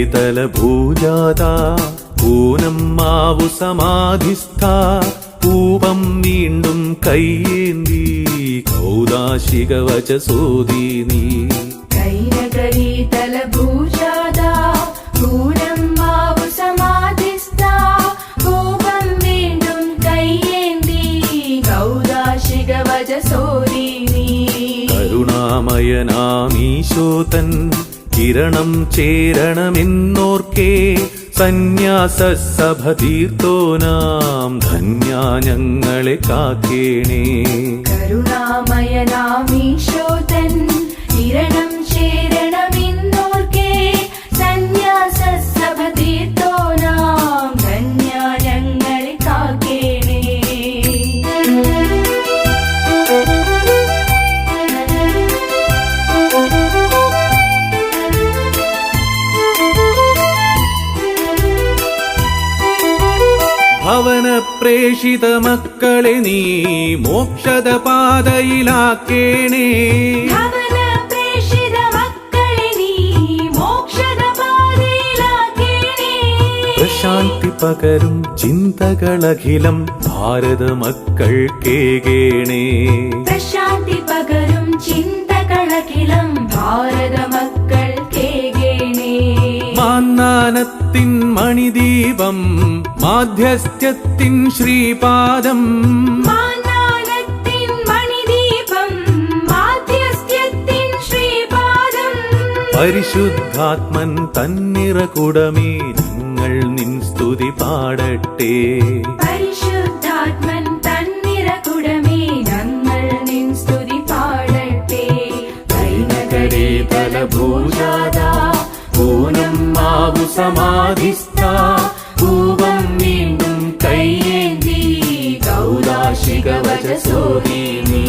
നഗരീതലഭൂജാത ഊനം മാവു സമാധിസ്ഥ പൂപം വീണ്ടും കയ്യേന്തി കൗദാശിക വചസോദീ നീ നഗരീതലഭൂജാത ഊനം മാവു സമാധിസ്ഥ പൂപം വീണ്ടും കയ്യേന്തി കൗദാശിക വചസോദീ നീ കരുണാമയനാമീശോതൻ കിരണം ചേരണമെന്നോർക്കേ സന്യാസസഭതീർത്തോനാം ധന്യാ ഞങ്ങളെ കാക്കേണേ. കരുണാമയനാമീശോതൻ കിരണം ചേരണമെന്നോർക്കേ സന്യാസസഭതീർത്തോനാം ധന്യാ ഞങ്ങളെ കാക്കേണേ. ഭവന പ്രേഷിത മക്കളെ നീ മോക്ഷദ പാതയിലാക്കേണേ. ഭവന പ്രേഷിത മക്കളെ നീ മോക്ഷദ പാതയിലാക്കേണേ. പ്രശാന്തി പകരും ചിന്തകളഖിലം ഭാരത മക്കൾ കേകേണേ. പ്രശാന്തി പകരും ചിന്തകളഖിലം ഭാരത മക്കൾ കേകേണേ. മാന്നാനത്തിൻ മണിദീപം മാധ്യസ്ഥ്യത്തിൻ ശ്രീപാദം മാന്നാനത്തിൻ മണിദീപം മാധ്യസ്ഥ്യത്തിൻ ശ്രീപാദം പരിശുദ്ധാത്മൻ തന്നിറകുടമേ ഞങ്ങൾ നിൻ സ്തുതി പാടട്ടെ. പരിശുദ്ധാത്മൻ തന്നിറകുടമേ ഞങ്ങൾ നിൻ സ്തുതി പാടട്ടെ. നഗരീതലഭൂജാത ഊനം മാവു സമാധിസ്ഥ പൂപം വീണ്ടും കയ്യേന്തി കൗദാശിക വചസോദീ നീ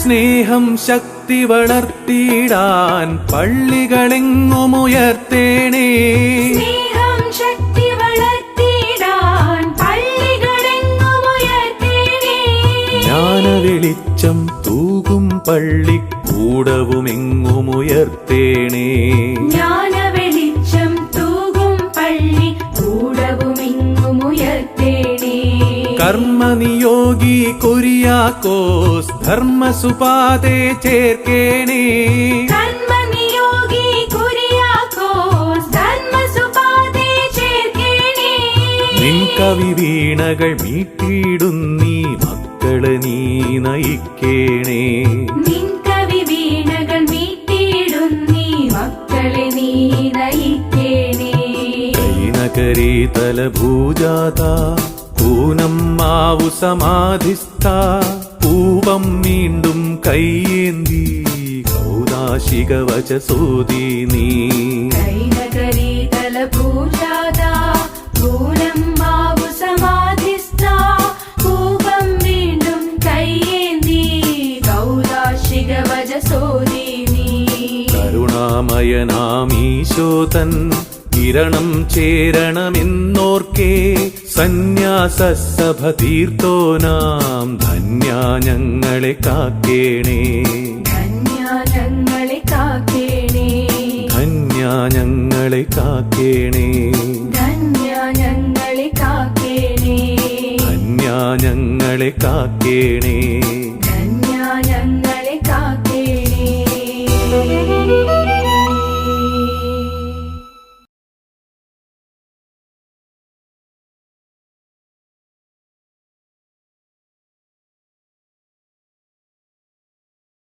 സ്നേഹം ശക്തി വളർത്തിയിടാൻ പള്ളികളെങ്ങുമുയർത്തേണേ. സ്നേഹം ശക്തി വളർത്തിയിടാൻ പള്ളികളെങ്ങുമുയർത്തേണേ. ജ്ഞാനവെളിച്ചം തൂകും പള്ളിക്കൂടവുമെങ്ങുമുയർത്തേണേ. ജ്ഞാനവെളിച്ചം തൂകും പള്ളിക്കൂടവുമെങ്ങുമുയർത്തേണേ. കർമ്മനിയോഗി കുര്യാക്കോസ് ധർമ്മസുപാതേ ചേർക്കേണേ. കർമ്മനിയോഗി കുര്യാക്കോസ് ധർമ്മസുപാതേ ചേർക്കേണേ. നിൻ കവി വീണകൾ മീട്ടിയിടുന്നീ മക്കളെ നീ നയിക്കേണേ. നിൻ കവി വീണകൾ മീട്ടിയിടുന്നീ മക്കളെ നീ നയിക്കേണേ. നഗരീതലഭൂജാത ഊനം മാവു സമാധിസ്ഥ പൂപം വീണ്ടും കയ്യേന്തി കൗദാശിക വചസോദീ നീ നഗരീതലഭൂജാത ഊനം മാവു സമാധിസ്ഥ പൂപം വീണ്ടും കയ്യേന്തി കൗദാശിക വചസോദീ നീ കരുണാമയനാമീശോതൻ കിരണം ചേരണമെന്നോർക്കേ സന്യാസസഭതീർത്തോനാം ധന്യാ ഞങ്ങളെ കാക്കേണേ. ധന്യാ ഞങ്ങളെ കാക്കേണേ. ധന്യാ ഞങ്ങളെ കാക്കേണേ. ധന്യാ ഞങ്ങളെ കാക്കേണേ. ധന്യാ ഞങ്ങളെ കാക്കേണേ.